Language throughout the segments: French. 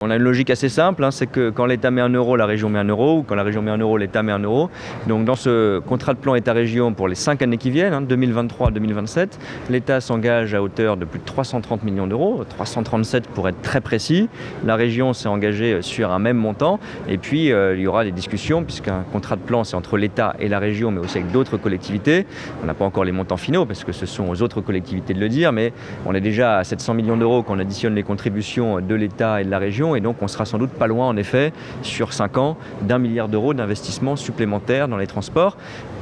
On a une logique assez simple, c'est que quand l'État met 1 euro, la région met 1 euro, ou quand la région met 1 euro, l'État met 1 euro. Donc dans ce contrat de plan État-région pour les 5 années qui viennent, 2023-2027, l'État s'engage à hauteur de plus de 330 millions d'euros, 337 pour être très précis. La région s'est engagée sur un même montant. Et puis il y aura des discussions, puisqu'un contrat de plan c'est entre l'État et la région, mais aussi avec d'autres collectivités. On n'a pas encore les montants finaux, parce que ce sont aux autres collectivités de le dire, mais on est déjà à 700 millions d'euros quand on additionne les contributions de l'État et de la région. Et donc on sera sans doute pas loin en effet sur 5 ans d'1 milliard d'euros d'investissement supplémentaires dans les transports.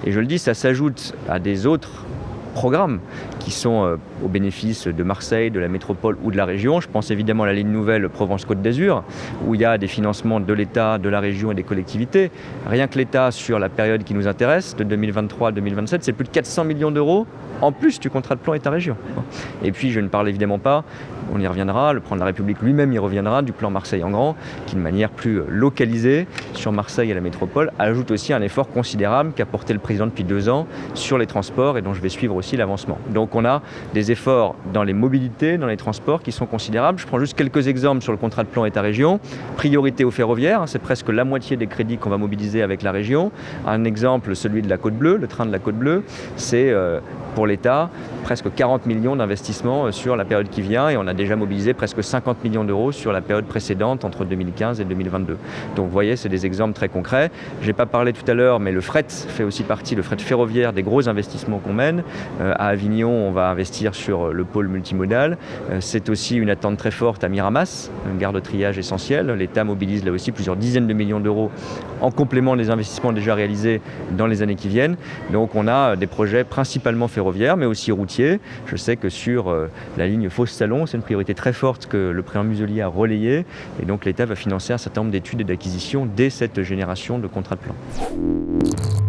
Et je le dis, ça s'ajoute à des autres programmes qui sont au bénéfice de Marseille, de la métropole ou de la région. Je pense évidemment à la ligne nouvelle Provence-Côte d'Azur, où il y a des financements de l'État, de la région et des collectivités. Rien que l'État, sur la période qui nous intéresse, de 2023 à 2027, c'est plus de 400 millions d'euros en plus du contrat de plan État-région. Et puis je ne parle évidemment pas, on y reviendra, le président de la République lui-même y reviendra, du plan Marseille en grand, qui de manière plus localisée sur Marseille et la métropole, ajoute aussi un effort considérable qu'a porté le président depuis 2 ans sur les transports et dont je vais suivre aussi l'avancement. Donc on a des efforts dans les mobilités, dans les transports qui sont considérables. Je prends juste quelques exemples sur le contrat de plan État-région. Priorité au ferroviaire, c'est presque la moitié des crédits qu'on va mobiliser avec la région. Un exemple, celui de la Côte Bleue, le train de la Côte Bleue, c'est pour l'État presque 40 millions d'investissements sur la période qui vient, et on a déjà mobilisé presque 50 millions d'euros sur la période précédente entre 2015 et 2022. Donc vous voyez, c'est des exemples très concrets. Je n'ai pas parlé tout à l'heure, mais le fret fait aussi partie, le fret ferroviaire, des gros investissements qu'on mène. À Avignon, on va investir sur le pôle multimodal. C'est aussi une attente très forte à Miramas, une gare de triage essentielle. L'État mobilise là aussi plusieurs dizaines de millions d'euros en complément des investissements déjà réalisés dans les années qui viennent. Donc on a des projets principalement ferroviaires, mais aussi routiers. Je sais que sur la ligne Fos-Salon, c'est une priorité très forte que le président Muselier a relayée. Et donc l'État va financer un certain nombre d'études et d'acquisitions dès cette génération de contrats de plan.